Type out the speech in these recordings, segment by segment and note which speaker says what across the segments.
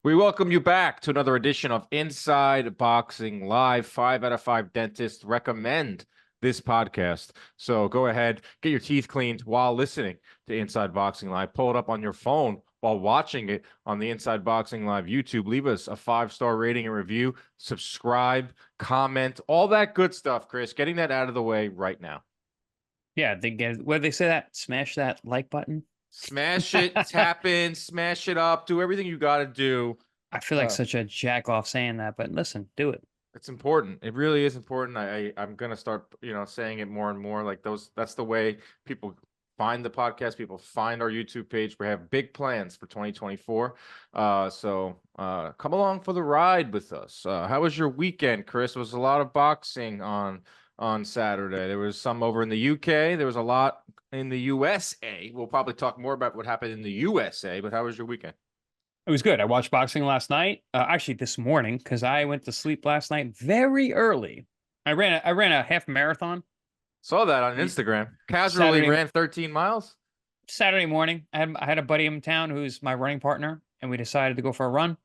Speaker 1: We welcome you back to another edition of Inside Boxing Live. 5 out of 5 dentists recommend this podcast. So go ahead, get your teeth cleaned while listening to Inside Boxing Live. Pull it up on your phone while watching it on the Inside Boxing Live YouTube. Leave us a 5-star rating and review. Subscribe, comment, all that good stuff, Chris. Getting that out of the way right now.
Speaker 2: Yeah, what they say that smash that like button.
Speaker 1: Smash it, tap in, smash it up, do everything you got to do.
Speaker 2: I feel like such a jack off saying that, but listen, do it.
Speaker 1: It's important. It really is important. I'm gonna start, saying it more and more. Like that's the way people find the podcast. People find our YouTube page. We have big plans for 2024. So come along for the ride with us. How was your weekend, Chris? There was a lot of boxing on Saturday. There was some over in the UK. There was a lot in the USA. We'll probably talk more about what happened in the USA. But how was your weekend?
Speaker 2: It was good. I watched boxing last night. Actually, this morning because I went to sleep last night very early. I ran a half marathon.
Speaker 1: Saw that on Instagram. Casually ran 13 miles.
Speaker 2: Saturday morning. I had a buddy in town who's my running partner, and we decided to go for a run.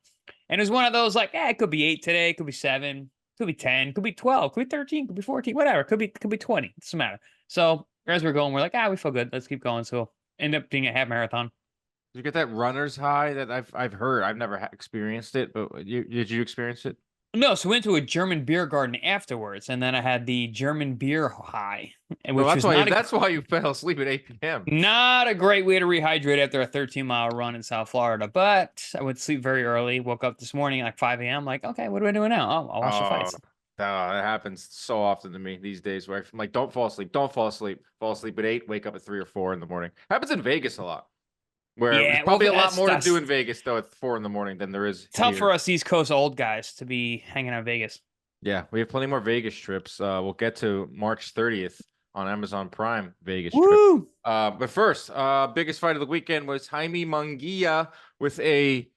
Speaker 2: And it was one of those like, it could be 8 today, it could be 7, could be 10, could be 12, could be 13, could be 14, whatever. Could be 20. It doesn't matter. So as we're going, we're like, we feel good. Let's keep going. So end up being a half marathon.
Speaker 1: Did you get that runner's high that I've heard? I've never experienced it, but did you experience it?
Speaker 2: No, so we went to a German beer garden afterwards, and then I had the German beer high, which
Speaker 1: Well,
Speaker 2: was not
Speaker 1: that's why you fell asleep at 8 p.m.
Speaker 2: Not a great way to rehydrate after a 13-mile run in South Florida. But I would sleep very early. Woke up this morning at like 5 a.m. Like, okay, what do I do now? Oh, I'll watch the fights.
Speaker 1: That happens so often to me these days where I'm like, don't fall asleep. Don't fall asleep. Fall asleep at 8, wake up at 3 or 4 in the morning. Happens in Vegas a lot. Where there's probably a lot more to do in Vegas, though, at 4 in the morning than there is
Speaker 2: tough
Speaker 1: here.
Speaker 2: For us East Coast old guys to be hanging out in Vegas.
Speaker 1: Yeah, we have plenty more Vegas trips. We'll get to March 30th on Amazon Prime Vegas
Speaker 2: Woo!
Speaker 1: trip. But first, biggest fight of the weekend was Jaime Munguia with a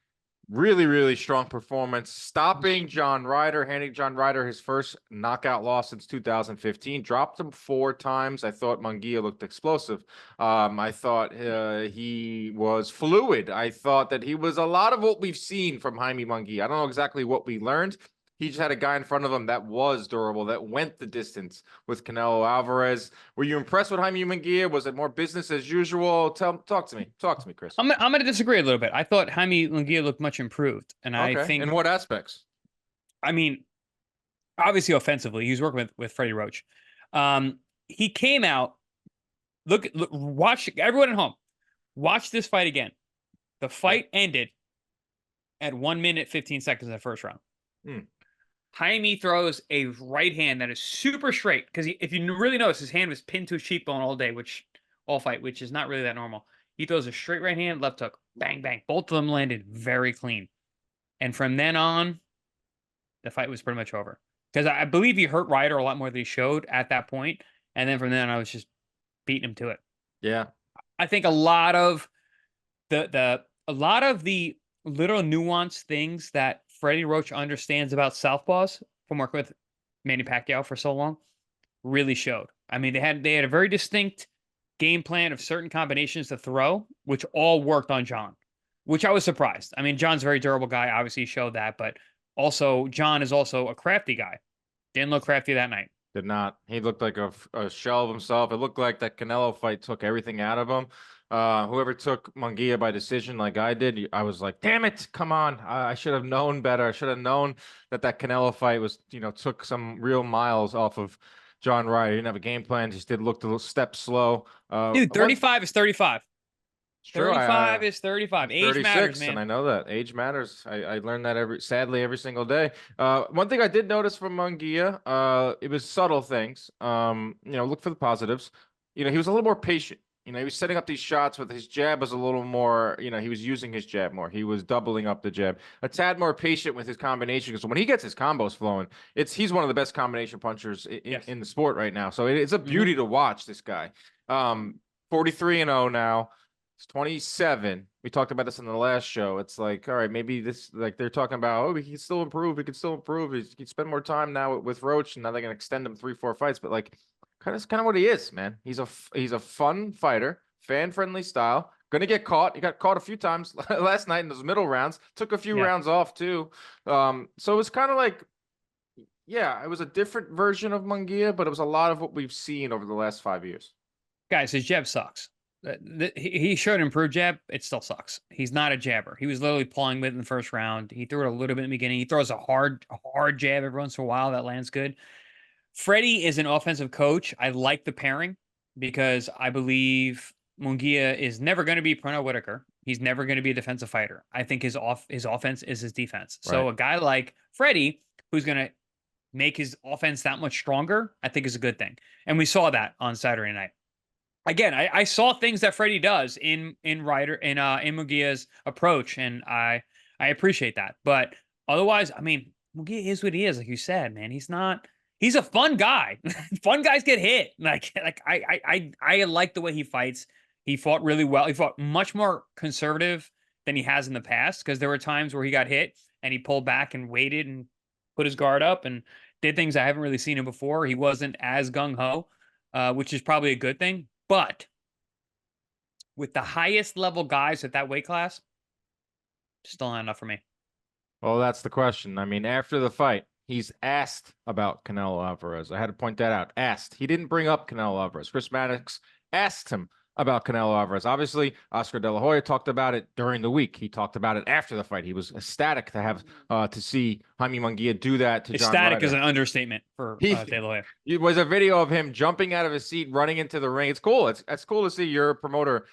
Speaker 1: really, really strong performance, stopping John Ryder, handing John Ryder his first knockout loss since 2015. Dropped him 4 times. I thought Munguia looked explosive. I thought he was fluid. I thought that he was a lot of what we've seen from Jaime Munguia. I don't know exactly what we learned. He just had a guy in front of him that was durable, that went the distance with Canelo Alvarez. Were you impressed with Jaime Munguia? Was it more business as usual? Talk to me. Talk to me, Chris.
Speaker 2: I'm going to disagree a little bit. I thought Jaime Munguia looked much improved. And
Speaker 1: okay.
Speaker 2: I think...
Speaker 1: In what aspects?
Speaker 2: I mean, obviously offensively, he was working with Freddie Roach. He came out... Look, watch... Everyone at home, watch this fight again. The fight ended at 1 minute, 15 seconds in the first round. Jaime throws a right hand that is super straight because if you really notice, his hand was pinned to his cheekbone all day, which is not really that normal. He throws a straight right hand, left hook, bang, bang. Both of them landed very clean. And from then on, the fight was pretty much over. Because I believe he hurt Ryder a lot more than he showed at that point. And then from then on, I was just beating him to it.
Speaker 1: Yeah.
Speaker 2: I think a lot of the little nuanced things that Freddie Roach understands about southpaws from working with Manny Pacquiao for so long really showed. I mean, they had a very distinct game plan of certain combinations to throw, which all worked on John, which I was surprised. I mean, John's a very durable guy. Obviously, he showed that, but also John is also a crafty guy. Didn't look crafty that night.
Speaker 1: Did not. He looked like a shell of himself. It looked like that Canelo fight took everything out of him. Whoever took Munguia by decision like I did, I was like, damn it, come on. I should have known better. I should have known that Canelo fight was, took some real miles off of John Ryder. He didn't have a game plan. Just did look a little step slow.
Speaker 2: Dude, 35 is 35.
Speaker 1: Sure,
Speaker 2: 35 is 35. Age matters, man.
Speaker 1: And I know that. Age matters. I learned that every single day. One thing I did notice from Munguia, it was subtle things. Look for the positives. He was a little more patient. He was setting up these shots with his jab was a little more, he was using his jab more. He was doubling up the jab. A tad more patient with his combination because when he gets his combos flowing, he's one of the best combination punchers in the sport right now. So it's a beauty to watch this guy. 43-0 now. It's 27. We talked about this in the last show. It's like, all right, maybe this, like they're talking about, he can still improve. He can still improve. He can spend more time now with Roach, and now they're gonna extend him 3-4 fights. But like, kind of what he is, man. He's a fun fighter, fan-friendly style, Gonna get caught. He got caught a few times last night in those middle rounds. Took a few
Speaker 2: Yeah.
Speaker 1: rounds off too. So it was kind of like, yeah, it was a different version of Munguia, but it was a lot of what we've seen over the last 5 years.
Speaker 2: Guys, his jab sucks. He showed improved jab. It still sucks. He's not a jabber. He was literally pawing with it in the first round. He threw it a little bit in the beginning. He throws a hard jab every once in a while. That lands good. Freddie is an offensive coach. I like the pairing because I believe Munguia is never going to be Pernell Whitaker. He's never going to be a defensive fighter. I think his offense is his defense. So
Speaker 1: Right.
Speaker 2: a guy like Freddie, who's going to make his offense that much stronger, I think is a good thing. And we saw that on Saturday night. Again, I saw things that Freddie does in Ryder in Munguia's approach, and I appreciate that. But otherwise, I mean, Munguia is what he is, like you said, man. He's a fun guy. Fun guys get hit. I like the way he fights. He fought really well. He fought much more conservative than he has in the past, because there were times where he got hit and he pulled back and waited and put his guard up and did things I haven't really seen him before. He wasn't as gung-ho, which is probably a good thing. But with the highest level guys at that weight class, still not enough for me.
Speaker 1: Well, that's the question. I mean, after the fight, he's asked about Canelo Alvarez. I had to point that out. Asked. He didn't bring up Canelo Alvarez. Chris Maddox asked him about Canelo Alvarez. Obviously, Oscar De La Hoya talked about it during the week. He talked about it after the fight. He was ecstatic to have to see Jaime Munguia do that to John
Speaker 2: Ecstatic
Speaker 1: Ryder.
Speaker 2: is an understatement for De La Hoya.
Speaker 1: It was a video of him jumping out of his seat, running into the ring. It's cool. It's cool to see your promoter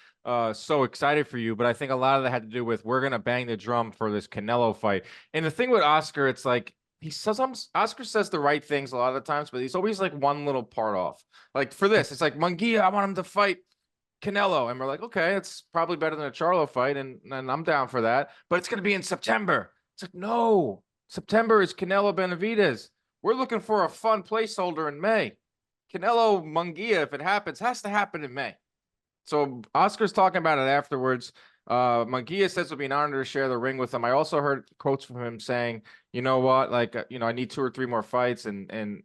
Speaker 1: so excited for you. But I think a lot of that had to do with, we're gonna bang the drum for this Canelo fight. And the thing with Oscar, it's like, Oscar says the right things a lot of the times, but he's always like one little part off. Like for this, it's like, Munguia, I want him to fight Canelo, and we're like, okay, it's probably better than a Charlo fight, and I'm down for that. But it's gonna be in September. It's like, no, September is Canelo Benavidez. We're looking for a fun placeholder in May. Canelo Munguia, if it happens, has to happen in May. So Oscar's talking about it afterwards. Munguia says it'll be an honor to share the ring with him. I also heard quotes from him saying, you know what, like, I need 2 or 3 more fights, and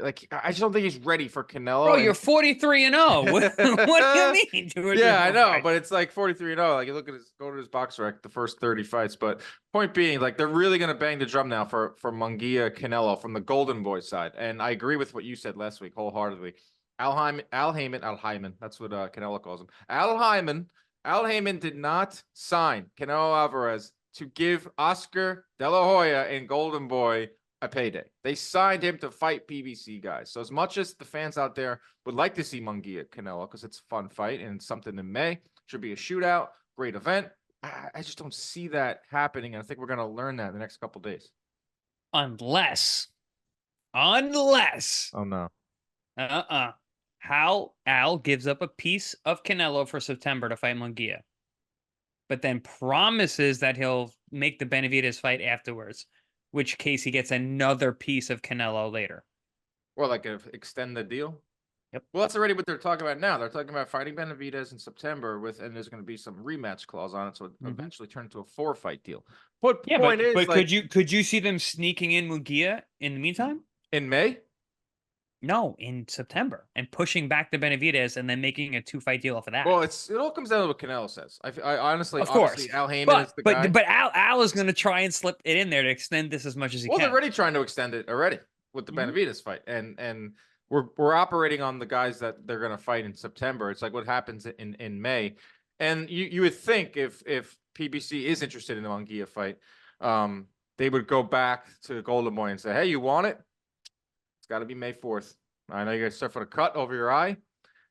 Speaker 1: like, I just don't think he's ready for Canelo.
Speaker 2: Bro, you're 43-0. What do you mean? 2 or 3
Speaker 1: Yeah, I
Speaker 2: more
Speaker 1: know,
Speaker 2: fights?
Speaker 1: but it's like 43-0. Like, you look at go to his box rec, the first 30 fights. But point being, like, they're really gonna bang the drum now for Munguia Canelo from the Golden Boy side. And I agree with what you said last week wholeheartedly. Al Heyman, that's what Canelo calls him. Al Heyman did not sign Canelo Alvarez to give Oscar De La Hoya and Golden Boy a payday. They signed him to fight PBC guys. So as much as the fans out there would like to see Munguia Canelo, because it's a fun fight and it's something in May, should be a shootout, great event, I just don't see that happening. And I think we're going to learn that in the next couple days.
Speaker 2: Unless.
Speaker 1: Oh, no.
Speaker 2: Al gives up a piece of Canelo for September to fight Munguia, but then promises that he'll make the Benavidez fight afterwards, which case he gets another piece of Canelo later.
Speaker 1: Or like extend the deal?
Speaker 2: Yep.
Speaker 1: Well, that's already what they're talking about now. They're talking about fighting Benavidez in September and there's going to be some rematch clause on it, so it eventually turn into a 4-fight deal. But
Speaker 2: Yeah,
Speaker 1: point is,
Speaker 2: but
Speaker 1: like,
Speaker 2: could you see them sneaking in Munguia in the meantime?
Speaker 1: in May?
Speaker 2: No, in September, and pushing back the Benavidez and then making a 2-fight deal off of that.
Speaker 1: Well, it all comes down to what Canelo says. I honestly,
Speaker 2: of course,
Speaker 1: obviously, Al Heyman is the guy.
Speaker 2: But Al is going to try and slip it in there to extend this as much as he
Speaker 1: Well,
Speaker 2: can.
Speaker 1: they're already trying to extend it already with the Benavidez fight, and we're operating on the guys that they're going to fight in September. It's like what happens in May, and you would think if PBC is interested in the Munguia fight, they would go back to Golden Boy and say, hey, you want it? It's got to be May 4th. I know you guys suffered a cut over your eye,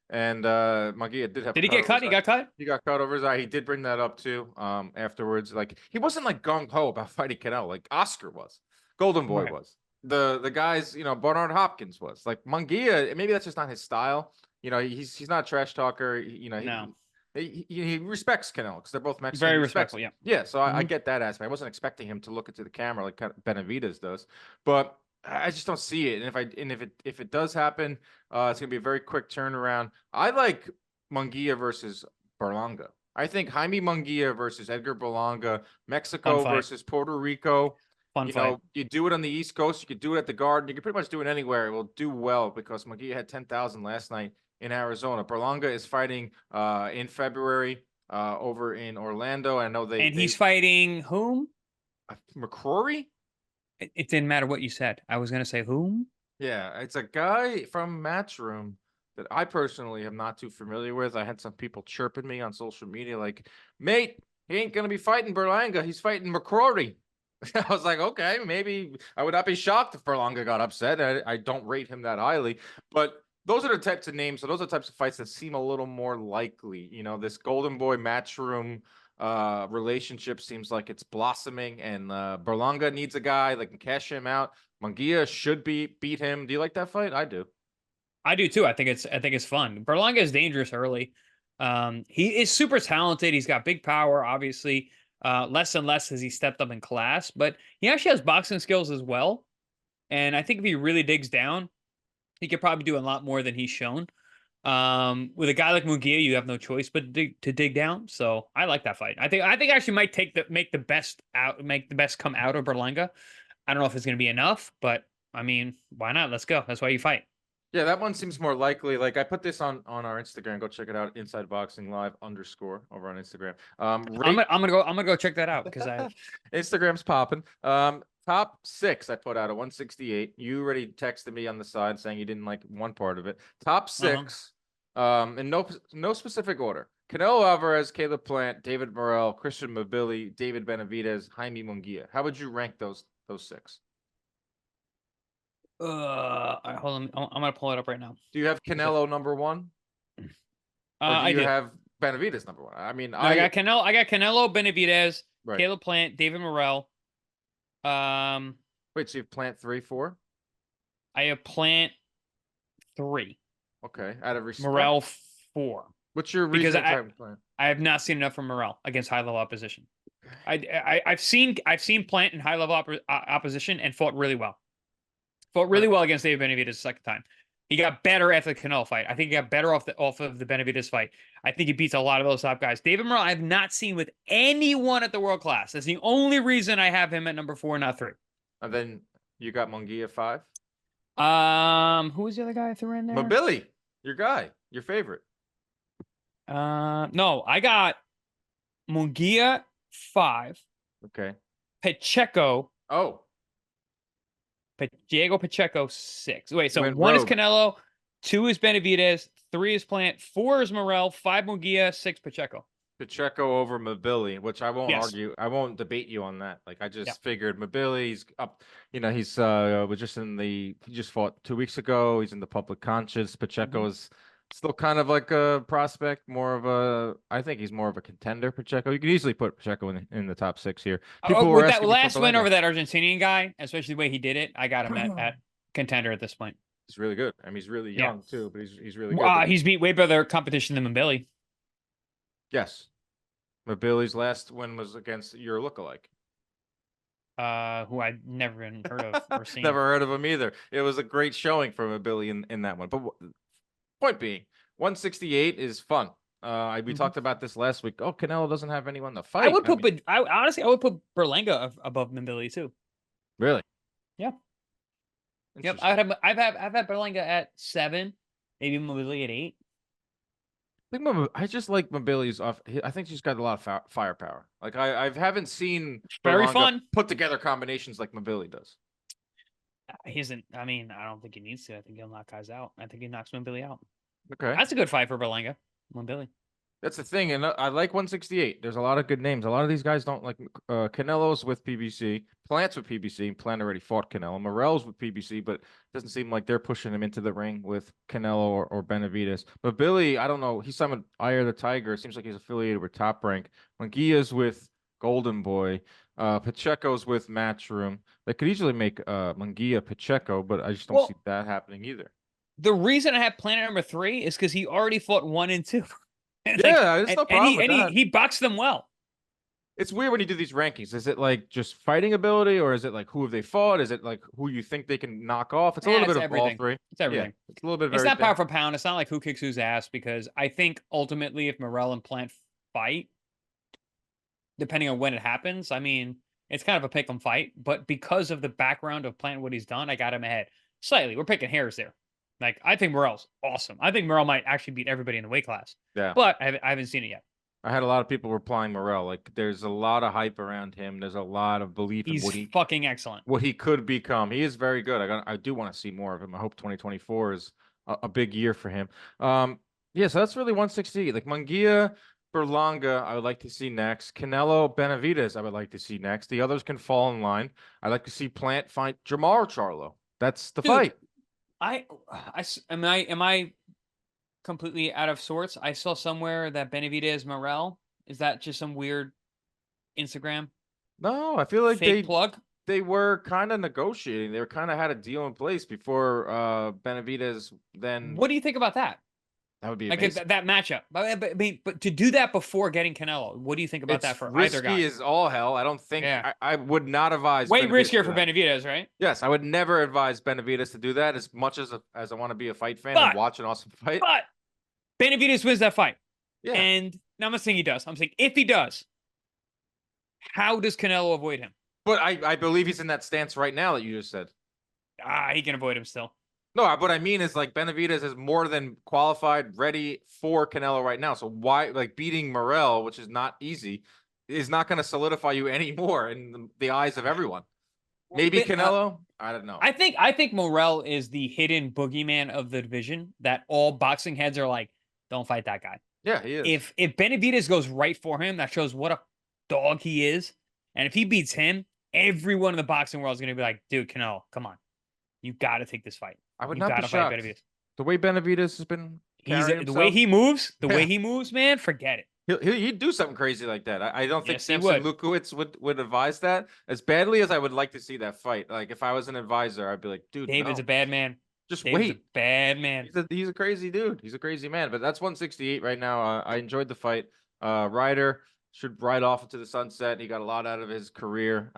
Speaker 1: and Munguia did have.
Speaker 2: Did he get cut? He got cut.
Speaker 1: He got cut over his eye. He did bring that up too. Afterwards, like, he wasn't like gung ho about fighting Canelo, like Oscar was, Golden Boy was. The guys, Bernard Hopkins was. Like, Munguia, maybe that's just not his style. He's not a trash talker.
Speaker 2: No.
Speaker 1: He respects Canelo because they're both Mexican.
Speaker 2: Very respectful, yeah.
Speaker 1: Yeah, so I get that aspect. I wasn't expecting him to look into the camera like Benavidez does, but I just don't see it. And if it does happen, it's gonna be a very quick turnaround. I like Munguia versus Berlanga. I think Jaime Munguia versus Edgar Berlanga, Mexico versus Puerto Rico.
Speaker 2: Fun fight.
Speaker 1: You do it on the East Coast. You could do it at the Garden. You can pretty much do it anywhere. It will do well because Munguia had 10,000 last night in Arizona. Berlanga is fighting in February. over in Orlando. I know
Speaker 2: And he's fighting whom?
Speaker 1: McCrory.
Speaker 2: It didn't matter what you said. I was gonna say whom.
Speaker 1: Yeah, it's a guy from Matchroom that I personally am not too familiar with. I had some people chirping me on social media like, mate, he ain't gonna be fighting Berlanga. He's fighting McCrory. I was like, okay, maybe I would not be shocked if Berlanga got upset. I don't rate him that highly, but those are the types of names. So those are the types of fights that seem a little more likely. You know, this Golden Boy Matchroom relationship seems like it's blossoming, and Berlanga needs a guy that can cash him out. Munguia should beat him. Do you like that fight? I do.
Speaker 2: I do too. I think it's fun. Berlanga is dangerous early. He is super talented. He's got big power, obviously. Less and less as he stepped up in class, but he actually has boxing skills as well. And I think if he really digs down, he could probably do a lot more than he's shown. With a guy like Munguia, you have no choice but to dig down. So I like that fight. I think actually might make the best come out of Berlanga. I don't know if it's going to be enough, but I mean, why not? Let's go. That's why you fight.
Speaker 1: Yeah, that one seems more likely. Like I put this on our Instagram. Go check it out. Inside Boxing Live _ over on Instagram.
Speaker 2: I'm gonna go check that out because
Speaker 1: Instagram's popping. Top 6 I put out at 168. You already texted me on the side saying you didn't like one part of it. Top 6, in no specific order. Canelo Alvarez, Caleb Plant, David Morrell, Christian Mabili, David Benavidez, Jaime Munguia. How would you rank those 6?
Speaker 2: hold on. I'm gonna pull it up right now.
Speaker 1: Do you have Canelo number 1? Or do you have Benavidez number 1? I mean,
Speaker 2: I got Canelo, Benavidez,
Speaker 1: right.
Speaker 2: Caleb Plant, David Morrell.
Speaker 1: Wait, so you have Plant 3, 4?
Speaker 2: I have Plant 3.
Speaker 1: Okay, out of respect.
Speaker 2: Morrell 4.
Speaker 1: What's your reason? Because
Speaker 2: I have not seen enough from Morrell against high level opposition. I've seen Plant in high level opposition and fought really well. Fought really well against David Benavidez the second time. He got better after the Canelo fight. I think he got better off of the Benavidez fight. I think he beats a lot of those top guys. David Morrell, I have not seen with anyone at the world class. That's the only reason I have him at number 4, not 3.
Speaker 1: And then you got Munguia 5.
Speaker 2: Who was the other guy I threw in there?
Speaker 1: Mabili, your guy, your favorite.
Speaker 2: No, I got Munguia 5.
Speaker 1: Okay.
Speaker 2: Pacheco.
Speaker 1: Oh.
Speaker 2: Diego Pacheco 6. Wait, so 1 is Canelo, 2 is Benavidez, 3 is Plant, 4 is Morrell, 5 Munguia, 6 Pacheco.
Speaker 1: Pacheco over Mabili, which I won't argue. I won't debate you on that. Like I just figured Mabili's up. You know, he's was just he just fought 2 weeks ago. He's in the public conscious. Pacheco is still kind of like a prospect, I think he's more of a contender. Pacheco, you could easily put Pacheco in the top 6 here.
Speaker 2: With that last win over that Argentinian guy, especially the way he did it, I got him at contender at this point.
Speaker 1: He's really good. I mean, he's really young too, but he's really good.
Speaker 2: He's beat way better competition than Mabili.
Speaker 1: Yes. Mabili's last win was against your lookalike.
Speaker 2: Who I'd never even heard of or seen.
Speaker 1: Never heard of him either. It was a great showing for Mabili in that one. But point being, 168 is fun. We talked about this last week. Oh, Canelo doesn't have anyone to fight.
Speaker 2: Honestly, I would put Berlanga above Mabili too.
Speaker 1: Really?
Speaker 2: Yeah. Yep. I've had Berlanga at 7, maybe Mabili at 8.
Speaker 1: I just like Mabili's off. I think she's got a lot of firepower. Like I haven't seen
Speaker 2: very
Speaker 1: Berlanga
Speaker 2: fun
Speaker 1: put together combinations like Mabili does.
Speaker 2: He isn't. I mean, I don't think he needs to. I think he'll knock guys out. I think he knocks Mabili out.
Speaker 1: Okay,
Speaker 2: that's a good fight for Berlanga. Mabili.
Speaker 1: That's the thing, and I like 168. There's a lot of good names. A lot of these guys don't like Canelo's with PBC, Plant's with PBC. Plant already fought Canelo. Morrell's with PBC, but it doesn't seem like they're pushing him into the ring with Canelo or Benavidez. But Billy, I don't know. He's signed with Eye of the Tiger. It seems like he's affiliated with Top Rank. Munguia's with Golden Boy. Pacheco's with Matchroom. They could easily make Munguia Pacheco, but I just don't see that happening either.
Speaker 2: The reason I have Planet number 3 is because he already fought 1 and 2.
Speaker 1: There's no problem with that.
Speaker 2: He boxed them well.
Speaker 1: It's weird when you do these rankings. Is it like just fighting ability, or is it like who have they fought? Is it like who you think they can knock off? It's a little bit of all 3.
Speaker 2: It's everything.
Speaker 1: Yeah, it's a little bit.
Speaker 2: It's not pound for pound. It's not like who kicks whose ass, because I think ultimately, if Morrell and Plant fight, depending on when it happens, I mean, it's kind of a pick 'em fight. But because of the background of Plant, what he's done, I got him ahead slightly. We're picking hairs there. Like, I think Morrell's awesome. I think Morrell might actually beat everybody in the weight class.
Speaker 1: Yeah.
Speaker 2: But I haven't seen it yet.
Speaker 1: I had a lot of people replying Morel. Like, there's a lot of hype around him. There's a lot of belief in
Speaker 2: He's fucking excellent.
Speaker 1: what he could become. He is very good. I do want to see more of him. I hope 2024 is a big year for him. Yeah, so that's really 160. Like Munguia, Berlanga, I would like to see next. Canelo, Benavidez, I would like to see next. The others can fall in line. I'd like to see Plant fight Jermall or Charlo. That's the
Speaker 2: Dude,
Speaker 1: fight.
Speaker 2: Am I completely out of sorts? I saw somewhere that Benavidez Morel, is that just some weird Instagram
Speaker 1: No, I feel like
Speaker 2: fake plug?
Speaker 1: they were kind of negotiating. They were kind of had a deal in place before Benavidez. Then
Speaker 2: What do you think about that?
Speaker 1: that would be
Speaker 2: Like
Speaker 1: amazing.
Speaker 2: that matchup. But to do that before getting Canelo, what do you think about that for either guy?
Speaker 1: Risky as all hell. I don't think
Speaker 2: Yeah.
Speaker 1: I would not advise
Speaker 2: Way
Speaker 1: Benavidez
Speaker 2: riskier
Speaker 1: to
Speaker 2: for
Speaker 1: do that.
Speaker 2: Benavidez, right?
Speaker 1: Yes, I would never advise Benavidez to do that as much as I want to be a fight fan and
Speaker 2: But
Speaker 1: watch an awesome fight.
Speaker 2: but Benavidez wins that fight.
Speaker 1: Yeah.
Speaker 2: And now I'm not saying he does. I'm saying if he does, how does Canelo avoid him?
Speaker 1: But I believe he's in that stance right now that you just said.
Speaker 2: He can avoid him still.
Speaker 1: No, what I mean is like Benavidez is more than qualified, ready for Canelo right now. So why, like, beating Morel, which is not easy, is not going to solidify you anymore in the eyes of everyone. Maybe Canelo. I don't know.
Speaker 2: I think Morel is the hidden boogeyman of the division that all boxing heads are like, don't fight that guy.
Speaker 1: Yeah, he is.
Speaker 2: If Benavidez goes right for him, that shows what a dog he is. And if he beats him, everyone in the boxing world is going to be like, dude, Canelo, come on. You got to take this fight.
Speaker 1: I would
Speaker 2: You
Speaker 1: not
Speaker 2: got
Speaker 1: be
Speaker 2: to fight
Speaker 1: shocked.
Speaker 2: Benavidez.
Speaker 1: The way Benavidez has been carrying
Speaker 2: The way he moves,
Speaker 1: Yeah.
Speaker 2: man, forget it.
Speaker 1: He'd do something crazy like that. I don't think
Speaker 2: Yes, he
Speaker 1: Samson
Speaker 2: would.
Speaker 1: Lukowicz would advise that as badly as I would like to see that fight. Like, if I was an advisor, I'd be like, dude,
Speaker 2: David's
Speaker 1: no,
Speaker 2: a bad man.
Speaker 1: just
Speaker 2: David's
Speaker 1: wait.
Speaker 2: a bad man.
Speaker 1: He's a crazy dude. He's a crazy man. But that's 168 right now. I enjoyed the fight. Ryder should ride off into the sunset. He got a lot out of his career.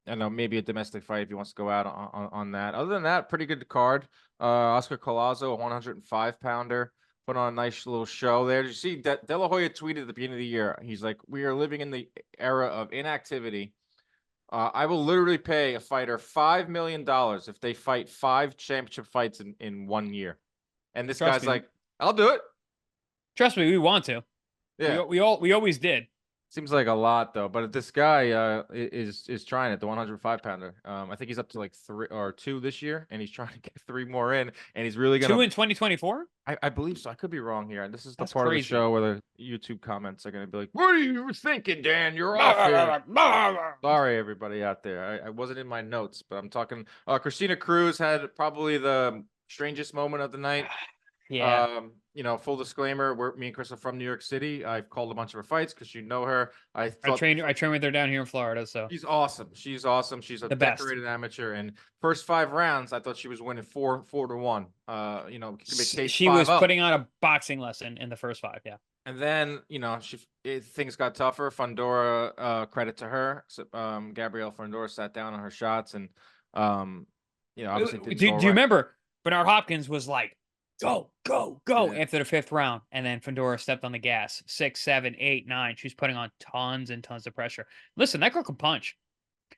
Speaker 1: I know maybe a domestic fight if he wants to go out on that. Other than that, pretty good card. Oscar Collazo, a 105 pounder, put on a nice little show there. Did you see that De La Hoya tweeted at the beginning of the year? He's like, "We are living in the era of inactivity. I will literally pay a fighter $5 million if they fight 5 championship fights in 1 year." And this
Speaker 2: Trust
Speaker 1: guy's
Speaker 2: me.
Speaker 1: like, "I'll do it."
Speaker 2: Trust me, we want to.
Speaker 1: Yeah.
Speaker 2: We always did.
Speaker 1: Seems like a lot though, but this guy is trying it, the 105 pounder. I think he's up to like 3 or 2 this year, and he's trying to get 3 more in, and he's really
Speaker 2: 2
Speaker 1: gonna.
Speaker 2: in 2024?
Speaker 1: I believe so. I could be wrong here. And this is the
Speaker 2: That's
Speaker 1: part of the
Speaker 2: crazy.
Speaker 1: show where the YouTube comments are gonna be like, "What are you thinking, Dan? You're off here." Sorry, everybody out there. I wasn't in my notes, but I'm talking. Christina Cruz had probably the strangest moment of the night.
Speaker 2: Yeah.
Speaker 1: Full disclaimer, me and Chris are from New York City. I've called a bunch of her fights because you know her. I
Speaker 2: train with her down here in Florida, so
Speaker 1: she's awesome. She's awesome. She's a
Speaker 2: The best.
Speaker 1: decorated amateur. And first 5 rounds, I thought she was winning 4-1.
Speaker 2: She was putting on a boxing lesson in the first 5, yeah.
Speaker 1: And then, things got tougher. Fundora, credit to her. So, Gabriela Fundora sat down on her shots and, obviously didn't
Speaker 2: Do
Speaker 1: go
Speaker 2: you
Speaker 1: right.
Speaker 2: remember Bernard Hopkins was like, go
Speaker 1: Yeah.
Speaker 2: after the 5th round, and then Fundora stepped on the gas. 6, 7, 8, 9. She was putting on tons and tons of pressure. Listen, that girl can punch.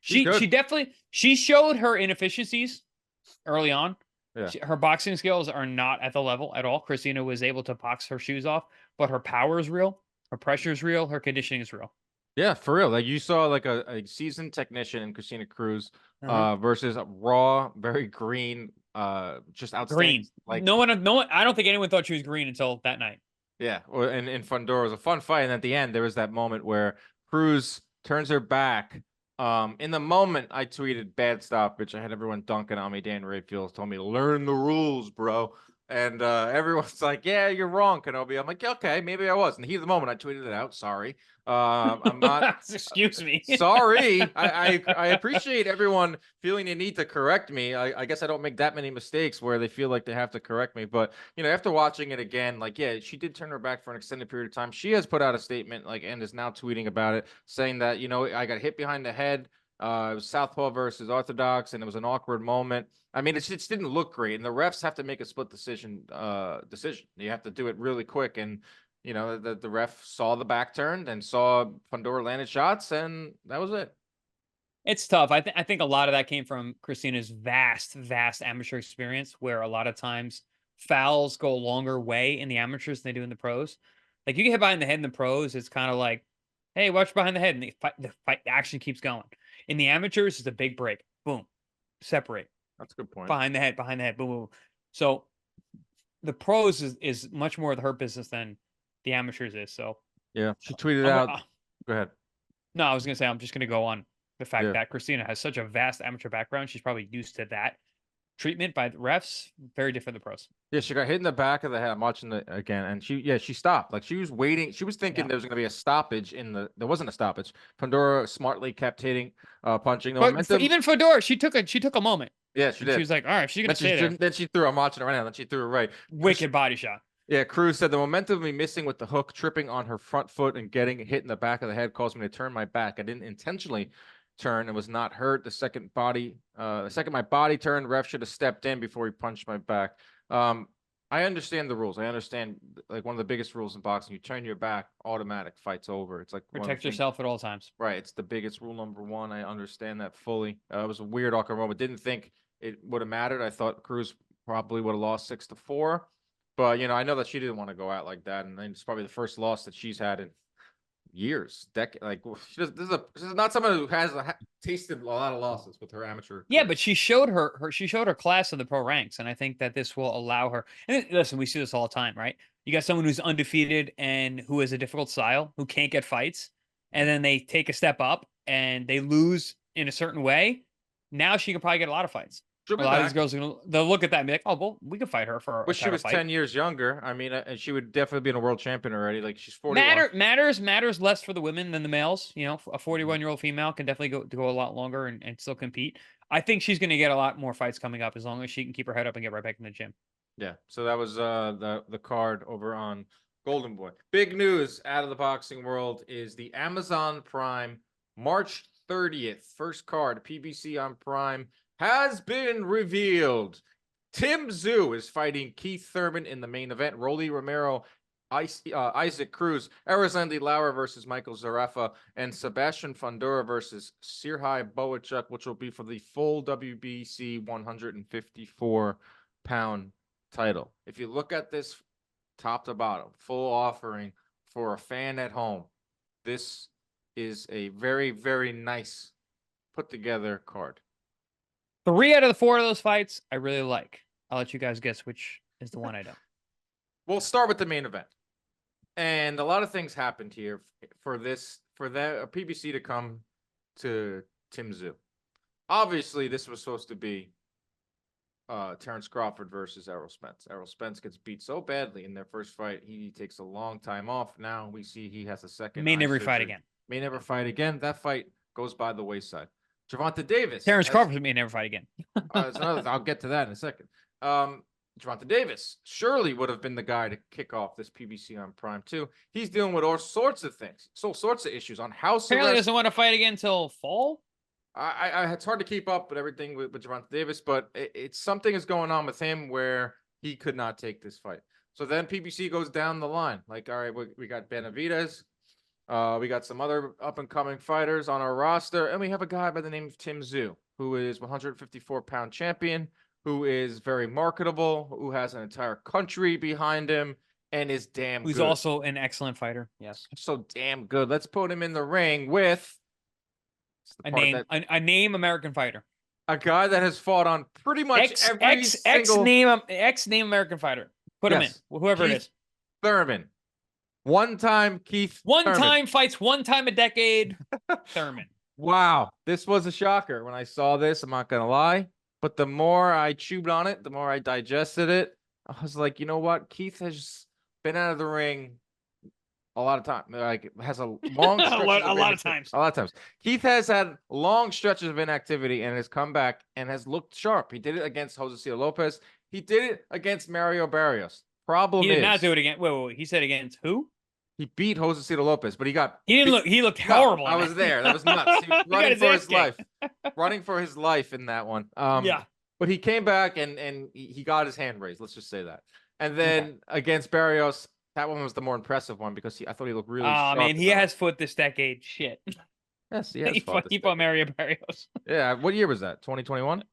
Speaker 2: She definitely showed her inefficiencies early on.
Speaker 1: Yeah.
Speaker 2: Her boxing skills are not at the level at all. Christina was able to box her shoes off, but her power is real, her pressure is real, her conditioning is real.
Speaker 1: Yeah, for real. Like, you saw like a seasoned technician in Christina Cruz versus a raw, very green, just outstanding.
Speaker 2: Green.
Speaker 1: Like,
Speaker 2: no one. I don't think anyone thought she was green until that night.
Speaker 1: Yeah, and Fundora was a fun fight, and at the end there was that moment where Cruz turns her back. In the moment, I tweeted "bad stoppage." I had everyone dunking on me. Dan Rayfield told me to learn the rules, bro. And everyone's like, "Yeah, you're wrong, Kenobi." I'm like, "Okay, maybe I was." In the heat of the moment, I tweeted it out. Sorry, I'm not.
Speaker 2: Excuse me.
Speaker 1: Sorry. I appreciate everyone feeling the need to correct me. I guess I don't make that many mistakes where they feel like they have to correct me. But after watching it again, like, yeah, she did turn her back for an extended period of time. She has put out a statement, like, and is now tweeting about it, saying that I got hit behind the head. It was southpaw versus orthodox, and it was an awkward moment. I mean, it just didn't look great, and the refs have to make a split decision. You have to do it really quick, and the ref saw the back turned and saw Fundora landed shots, and that was it.
Speaker 2: It's tough. I think a lot of that came from Christina's vast amateur experience, where a lot of times fouls go a longer way in the amateurs than they do in the pros. Like you get hit behind the head in the pros, it's kind of like, hey, watch behind the head, and the action keeps going. In the amateurs, it's a big break. Boom, separate
Speaker 1: That's a good point.
Speaker 2: behind the head, boom, boom. So the pros is much more of the hurt business than the amateurs is. So
Speaker 1: Yeah, she tweeted
Speaker 2: I'm-
Speaker 1: out. Go ahead.
Speaker 2: no, I was gonna say I'm just gonna go on the fact
Speaker 1: Yeah.
Speaker 2: that Christina has such a vast amateur background. She's probably used to that treatment by the refs. Very different than the pros.
Speaker 1: Yeah, she got hit in the back of the head. I'm watching it again, and she stopped. Like she was waiting. She was thinking
Speaker 2: Yeah.
Speaker 1: there was going to be a stoppage there wasn't a stoppage. Fundora smartly kept hitting, punching. The
Speaker 2: But
Speaker 1: momentum.
Speaker 2: even Fedor, she took a moment.
Speaker 1: Yeah, she
Speaker 2: And
Speaker 1: did.
Speaker 2: She was like, all right, if she's gonna stay there.
Speaker 1: Then she threw. I'm watching it right now. Then she threw it right.
Speaker 2: Wicked body shot.
Speaker 1: Yeah, Cruz said the momentum of me missing with the hook, tripping on her front foot, and getting hit in the back of the head caused me to turn my back. I didn't intentionally turn and was not hurt. The second my body turned, ref should have stepped in before he punched my back. I understand the rules. I understand like one of the biggest rules in boxing. You turn your back, automatic, fight's over. It's like
Speaker 2: Protect yourself at all times.
Speaker 1: Right. It's the biggest rule number one. I understand that fully. It was a weird awkward moment. Didn't think it would have mattered. I thought Cruz probably would have lost 6-4. But, I know that she didn't want to go out like that. And it's probably the first loss that she's had in years, like this is not someone who has tasted a lot of losses with her amateur career.
Speaker 2: Yeah, but she showed her class in the pro ranks, and I think that this will allow her. And listen, we see this all the time, right? You got someone who's undefeated and who has a difficult style, who can't get fights, and then they take a step up and they lose in a certain way. Now she can probably get a lot of fights. A lot of these girls they'll look at that and be like, "Oh, well, we could fight her for."
Speaker 1: Well, she was 10 years younger. I mean, and she would definitely be in a world champion already. Like she's 41.
Speaker 2: Matters less for the women than the males. A 41-year-old female can definitely go a lot longer and still compete. I think she's going to get a lot more fights coming up as long as she can keep her head up and get right back in the gym.
Speaker 1: Yeah. So that was the card over on Golden Boy. Big news out of the boxing world is the Amazon Prime March 30th first card PBC on Prime has been revealed. Tszyu is fighting Keith Thurman in the main event. Romero, Isaac Cruz, Arizandi Lauer versus Michael Zarafa, and Sebastian Fundora versus Serhii Boachuk, which will be for the full WBC 154-pound title. If you look at this top to bottom, full offering for a fan at home, this is a very, very nice put together card.
Speaker 2: 3 out of the 4 of those fights I really like. I'll let you guys guess which is the one I don't.
Speaker 1: We'll start with the main event. And a lot of things happened here for PBC to come to Tszyu. Obviously, this was supposed to be Terence Crawford versus Errol Spence. Errol Spence gets beat so badly in their first fight, he takes a long time off. Now we see he has a second.
Speaker 2: May never fight again.
Speaker 1: May never fight again. That fight goes by the wayside. Gervonta Davis.
Speaker 2: Terence Crawford may never fight again.
Speaker 1: I'll get to that in a second. Gervonta Davis surely would have been the guy to kick off this PBC on Prime too. He's dealing with all sorts of things, all sorts of issues on house
Speaker 2: Apparently
Speaker 1: arrest.
Speaker 2: doesn't want to fight again until fall.
Speaker 1: It's hard to keep up with everything with Gervonta Davis, but it's something is going on with him where he could not take this fight. So then PBC goes down the line. Like, all right, we got Benavidez. We got some other up-and-coming fighters on our roster, and we have a guy by the name of Tszyu, who is 154-pound champion, who is very marketable, who has an entire country behind him, and is damn good.
Speaker 2: Who's also an excellent fighter. Yes.
Speaker 1: So damn good. Let's put him in the ring with
Speaker 2: a name American fighter.
Speaker 1: A guy that has fought on pretty much every single...
Speaker 2: Ex-name American fighter. Put him in, whoever
Speaker 1: Keith
Speaker 2: it is.
Speaker 1: Thurman. One-time Keith Thurman.
Speaker 2: Time fights 1 time a decade. Thurman.
Speaker 1: Wow. This was a shocker when I saw this. I'm not going to lie. But the more I chewed on it, the more I digested it, I was like, you know what? Keith has been out of the ring a lot of time. Like, has a long stretch
Speaker 2: a lot of times.
Speaker 1: A lot of times. Keith has had long stretches of inactivity and has come back and has looked sharp. He did it against Josecito Lopez. He did it against Mario Barrios.
Speaker 2: He did not do it again. Wait. He said against who?
Speaker 1: He beat Josecito Lopez, but he
Speaker 2: looked horrible.
Speaker 1: I was there. That was nuts. He was running for his life. Running for his life in that one.
Speaker 2: Yeah.
Speaker 1: But he came back and he got his hand raised. Let's just say that. And then against Barrios, that one was the more impressive one because I thought he looked really sharp.
Speaker 2: Man, he has foot this decade. Shit.
Speaker 1: Yes, he has
Speaker 2: he fought Mario Barrios.
Speaker 1: Yeah. What year was that? 2021?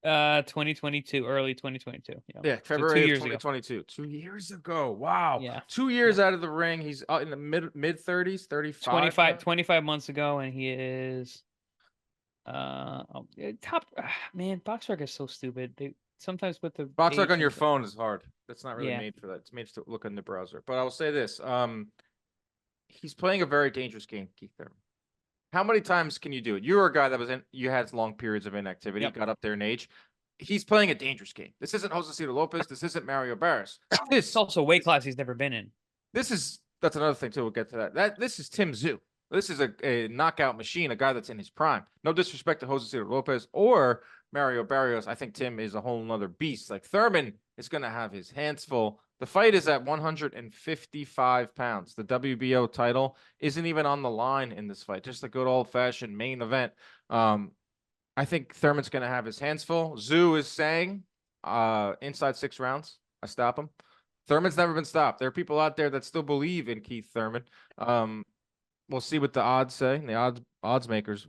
Speaker 2: 2022, early 2022.
Speaker 1: Yeah,
Speaker 2: So
Speaker 1: February
Speaker 2: 2
Speaker 1: of
Speaker 2: years ago.
Speaker 1: 2022. 2 years ago. Wow.
Speaker 2: Yeah.
Speaker 1: 2 years out of the ring. He's in the mid 30s, 35 now.
Speaker 2: 25 months ago, and he is top. Man, Boxrec is so stupid. They sometimes put the
Speaker 1: Box
Speaker 2: age
Speaker 1: on your
Speaker 2: and-
Speaker 1: phone is hard. That's not really
Speaker 2: Yeah.
Speaker 1: made for that. It's made to look in the browser. But I will say this. He's playing a very dangerous game, Keith Thurman. How many times can you do it? You were a guy that was you had long periods of inactivity,
Speaker 2: Yep.
Speaker 1: got up there in age. He's playing a dangerous game. This isn't Josecito Lopez. This isn't Mario Barrios.
Speaker 2: It's also a weight class he's never been in.
Speaker 1: That's another thing too. We'll get to that. This is Tszyu. This is a knockout machine, a guy that's in his prime. No disrespect to Josecito Lopez or Mario Barrios. I think Tim is a whole nother beast. Like Thurman is going to have his hands full. The fight is at 155 pounds. The WBO title isn't even on the line in this fight. Just a good old fashioned main event. I think Thurman's going to have his hands full. Tszyu is saying, inside 6 rounds, I stop him. Thurman's never been stopped. There are people out there that still believe in Keith Thurman. We'll see what the odds say. The odds makers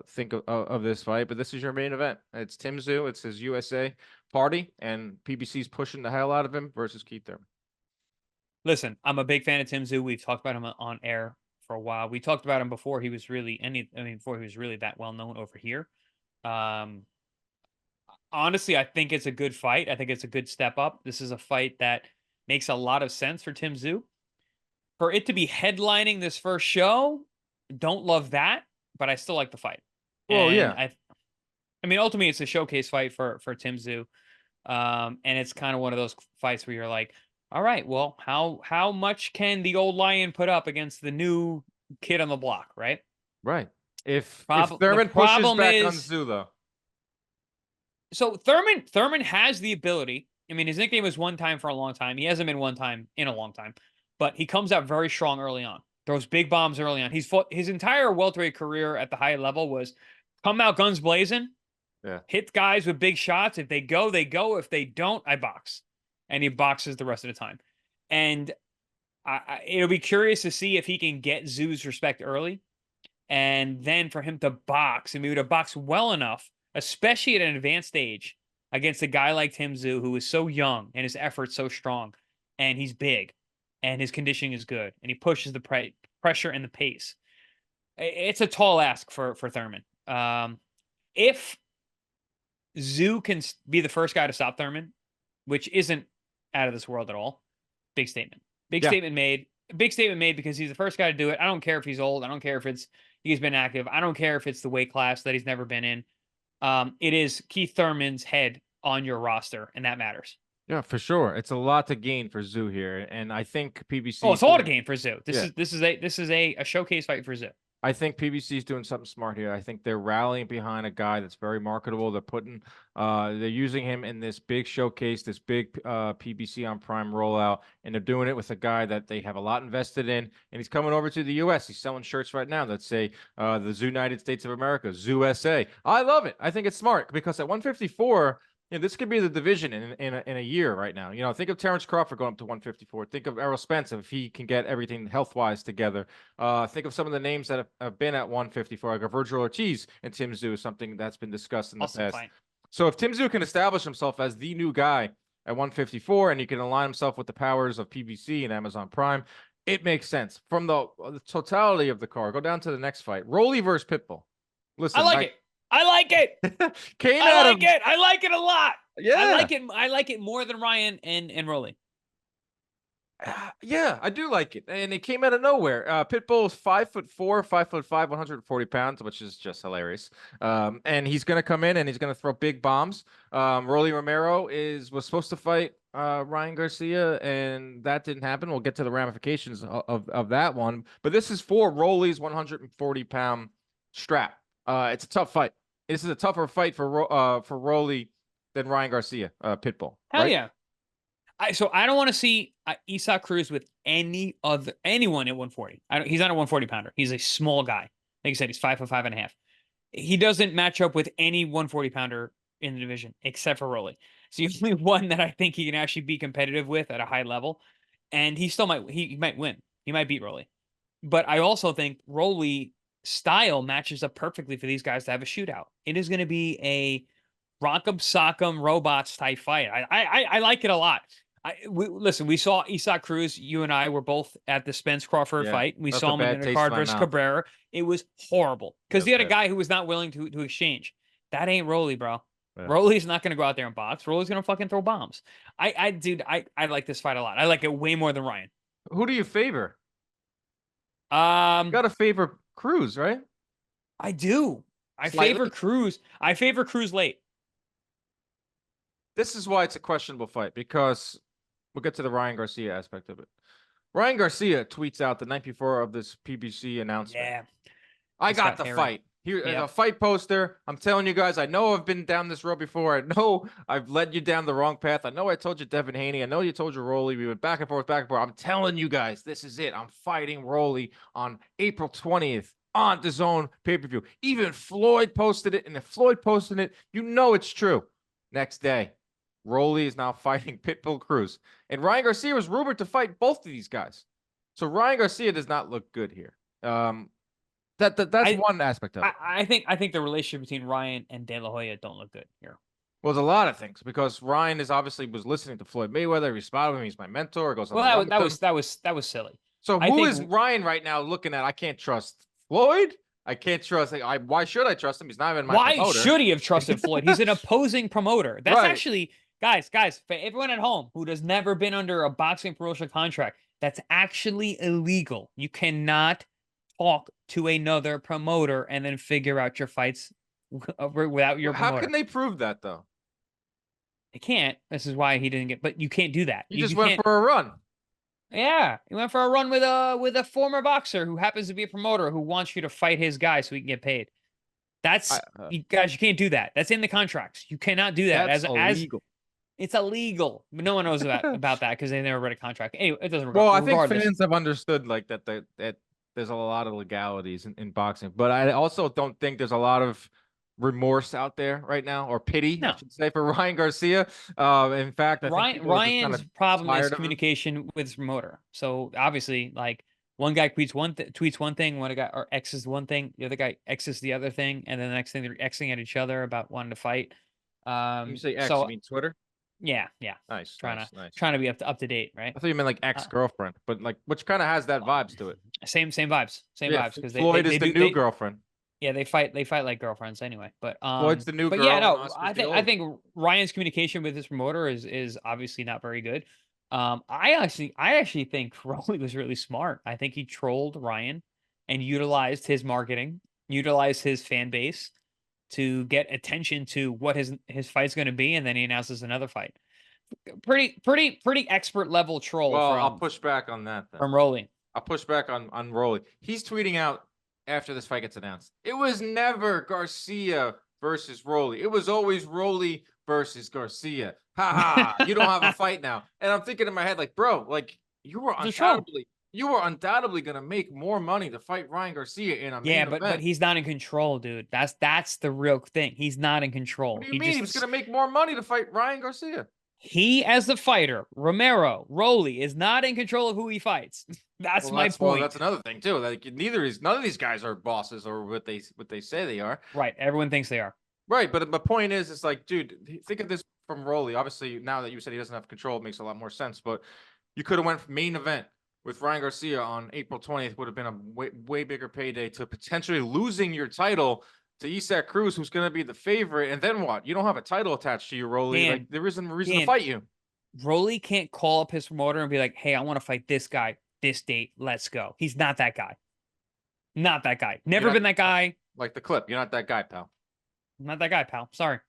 Speaker 1: think of this fight. But this is your main event. It's Tszyu. It's his USA party, and PBC's pushing the hell out of him versus Keith Thurman.
Speaker 2: Listen, I'm a big fan of Tszyu. We've talked about him on air for a while. We talked about him before he was really before he was really that well known over here. Honestly, I think it's a good fight. I think it's a good step up. This is a fight that makes a lot of sense for Tszyu. For it to be headlining this first show, don't love that, but I still like the fight.
Speaker 1: Well,
Speaker 2: And
Speaker 1: yeah.
Speaker 2: I mean, ultimately, it's a showcase fight for Tszyu. And it's kind of one of those fights where you're like, all right, well, how much can the old lion put up against the new kid on the block, right?
Speaker 1: Right. If Thurman pushes back on Tszyu, though.
Speaker 2: So Thurman has the ability. I mean, his nickname was One Time for a long time. He hasn't been one time in a long time, but he comes out very strong early on. Throws big bombs early on. He's fought his entire welterweight career at the high level was come out guns blazing, hit guys with big shots. If they go, they go. If they don't, I box. And he boxes the rest of the time. And it'll be curious to see if he can get Tszyu's respect early. And then for him to box, and maybe to box well enough, especially at an advanced stage, against a guy like Tszyu, who is so young and his effort's so strong, and he's big, and his conditioning is good, and he pushes the pressure and the pace. It's a tall ask for Thurman. If Tszyu can be the first guy to stop Thurman, which isn't out of this world at all, big statement. Big statement made. Big statement made because he's the first guy to do it. I don't care if he's old. I don't care if he's been active. I don't care if it's the weight class that he's never been in. It is Keith Thurman's head on your roster, and that matters.
Speaker 1: Yeah, for sure. It's a lot to gain for Tszyu here, and I think PBC.
Speaker 2: Oh, it's all to gain for Tszyu. This is a showcase fight for Tszyu.
Speaker 1: I think PBC is doing something smart here. I think they're rallying behind a guy that's very marketable. They're using him in this big showcase, this big PBC on Prime rollout, and they're doing it with a guy that they have a lot invested in, and he's coming over to the U.S. He's selling shirts right now that say the United States of America, USA. I love it. I think it's smart because at 154. This could be the division in a year right now. Think of Terence Crawford going up to 154. Think of Errol Spence if he can get everything health-wise together. Think of some of the names that have been at 154, like a Virgil Ortiz and Tszyu, something that's been discussed in the past. So if Tszyu can establish himself as the new guy at 154 and he can align himself with the powers of PBC and Amazon Prime, it makes sense. From the totality of the card, go down to the next fight. Rolly versus Pitbull. Listen,
Speaker 2: I like it. I like it. I like it a lot.
Speaker 1: Yeah.
Speaker 2: I like it more than Ryan and Rolly.
Speaker 1: Yeah, I do like it. And it came out of nowhere. Pitbull is 5'4", 5'5", 140 pounds, which is just hilarious. And he's going to come in and he's going to throw big bombs. Rolly Romero was supposed to fight Ryan Garcia, and that didn't happen. We'll get to the ramifications of that one. But this is for Rolly's 140-pound strap. It's a tough fight. This is a tougher fight for Rolly than Ryan Garcia, Pitbull.
Speaker 2: Hell
Speaker 1: right?
Speaker 2: Yeah. So I don't want to see Isaac Cruz with anyone at 140. He's not a 140 pounder. He's a small guy. Like I said, he's 5'5.5". He doesn't match up with any 140 pounder in the division except for Rolly. It's the only one that I think he can actually be competitive with at a high level, and he still might win. He might beat Rolly, but I also think Rolly style matches up perfectly for these guys to have a shootout. It is going to be a rock'em sock'em robots type fight. I like it a lot. Listen, we saw Isaac Cruz. You and I were both at the Spence Crawford
Speaker 1: Yeah,
Speaker 2: fight. We
Speaker 1: that's
Speaker 2: saw
Speaker 1: a
Speaker 2: him in
Speaker 1: bad
Speaker 2: the
Speaker 1: taste
Speaker 2: card
Speaker 1: in my
Speaker 2: versus
Speaker 1: mouth.
Speaker 2: Cabrera. It was horrible because
Speaker 1: Yeah,
Speaker 2: he had a
Speaker 1: bad.
Speaker 2: guy who was not willing to exchange. That ain't Rolly, bro.
Speaker 1: Yeah.
Speaker 2: Rolly's not going to go out there and box. Rolly's going to fucking throw bombs. Dude, I like this fight a lot. I like it way more than Ryan.
Speaker 1: Who do you favor? You
Speaker 2: Um,
Speaker 1: got to favor Cruz, right?
Speaker 2: I do. I
Speaker 1: Slightly?
Speaker 2: favor Cruz. I favor Cruz late.
Speaker 1: This is why it's a questionable fight, because we'll get to the Ryan Garcia aspect of it. Ryan Garcia tweets out the night before of this PBC announcement.
Speaker 2: Yeah.
Speaker 1: I
Speaker 2: He's
Speaker 1: got
Speaker 2: got
Speaker 1: the
Speaker 2: Harry.
Speaker 1: fight. Here,
Speaker 2: Yeah.
Speaker 1: a fight poster. I'm telling you guys, I know I've been down this road before. I know I've led you down the wrong path. I know I told you Devin Haney. I know you told you Rolly. We went back and forth, back and forth. I'm telling you guys, this is it. I'm fighting Rolly on April 20th on DAZN pay-per-view. Even Floyd posted it, and if Floyd posted it, you know it's true. Next day, Rolly is now fighting Pitbull Cruz. And Ryan Garcia was rumored to fight both of these guys. So Ryan Garcia does not look good here. That's one aspect of it.
Speaker 2: I think the relationship between Ryan and De La Hoya don't look good here.
Speaker 1: Well, there's a lot of things, because Ryan is obviously was listening to Floyd Mayweather. He spotted him. He's my mentor. Goes on
Speaker 2: Well,
Speaker 1: the
Speaker 2: that
Speaker 1: run
Speaker 2: was silly.
Speaker 1: So
Speaker 2: I
Speaker 1: who
Speaker 2: think-
Speaker 1: is Ryan right now looking at? I can't trust Floyd. I can't trust. Why should I trust him? He's not even my
Speaker 2: Why
Speaker 1: promoter.
Speaker 2: should he have trusted Floyd? He's an opposing promoter. That's
Speaker 1: Right.
Speaker 2: actually, guys, for everyone at home who has never been under a boxing promotional contract, that's actually illegal. You cannot talk to another promoter and then figure out your fights without your
Speaker 1: How
Speaker 2: promoter.
Speaker 1: can they prove that though?
Speaker 2: They can't. This is why he didn't get. But you can't do that.
Speaker 1: He
Speaker 2: You
Speaker 1: just went
Speaker 2: can't-
Speaker 1: for a run.
Speaker 2: Yeah, he went for a run with a former boxer who happens to be a promoter who wants you to fight his guy so he can get paid. That's you guys. You can't do that. That's in the contracts. You cannot do that.
Speaker 1: That's
Speaker 2: as
Speaker 1: illegal.
Speaker 2: It's illegal, but no one knows about that because they never read a contract. Anyway, it doesn't.
Speaker 1: Well, I think
Speaker 2: regardless.
Speaker 1: fans have understood like that there's a lot of legalities in boxing, but I also don't think there's a lot of remorse out there right now, or pity, I
Speaker 2: No.
Speaker 1: should say, for Ryan Garcia. In fact, I think people are just
Speaker 2: Ryan's
Speaker 1: kinda
Speaker 2: problem
Speaker 1: tired
Speaker 2: is
Speaker 1: of him.
Speaker 2: communication with his promoter. So obviously, like one guy tweets one thing, one guy or X's one thing, the other guy X's the other thing, and then the next thing they're Xing at each other about wanting to fight.
Speaker 1: You say X,
Speaker 2: so
Speaker 1: you mean Twitter?
Speaker 2: yeah,
Speaker 1: Nice,
Speaker 2: trying
Speaker 1: nice.
Speaker 2: to be up to date, right?
Speaker 1: I thought you meant like ex-girlfriend, but like, which kind of has that vibes to it.
Speaker 2: Same vibes,
Speaker 1: Yeah,
Speaker 2: because
Speaker 1: Floyd is the new girlfriend.
Speaker 2: Yeah, they fight like girlfriends anyway. But
Speaker 1: Floyd's the new
Speaker 2: but
Speaker 1: girl.
Speaker 2: yeah,
Speaker 1: and
Speaker 2: no,
Speaker 1: Oscar's
Speaker 2: I
Speaker 1: the
Speaker 2: think
Speaker 1: old.
Speaker 2: Ryan's communication with his promoter is obviously not very good. I actually think Rolly was really smart. I think he trolled Ryan and utilized his marketing, utilized his fan base to get attention to what his fight's going to be, and then he announces another fight. Pretty expert level troll
Speaker 1: Well,
Speaker 2: from,
Speaker 1: I'll push back on that then.
Speaker 2: from Rolly.
Speaker 1: I'll push back on Rolly. He's tweeting out after this fight gets announced. It was never Garcia versus Rolly. It was always Rolly versus Garcia. Ha ha! You don't have a fight now. And I'm thinking in my head, like, bro, like you were undoubtedly gonna make more money to fight Ryan Garcia in a main
Speaker 2: But
Speaker 1: event.
Speaker 2: he's not in control, dude. That's the real thing. He's not in control.
Speaker 1: What do you mean? He was gonna make more money to fight Ryan Garcia.
Speaker 2: He, as the fighter, Romero, Rolly, is not in control of who he fights. That's my point.
Speaker 1: Well, that's another thing too. Like none of these guys are bosses or what they say they are.
Speaker 2: Right. Everyone thinks they are.
Speaker 1: Right, but the point is, it's like, dude, think of this from Rolly. Obviously, now that you said he doesn't have control, it makes a lot more sense. But you could have went from main event with Ryan Garcia on April 20th. Would have been a way bigger payday to potentially losing your title to Isaac Cruz, who's going to be the favorite. And then what? You don't have a title attached to you, Rolly. Like there isn't a reason to fight you.
Speaker 2: Rolly can't call up his promoter and be like, "Hey, I want to fight this guy this date. Let's go." He's not that guy. Not that guy. Never been that guy.
Speaker 1: Like the clip. You're not that guy, pal.
Speaker 2: I'm not that guy, pal. Sorry.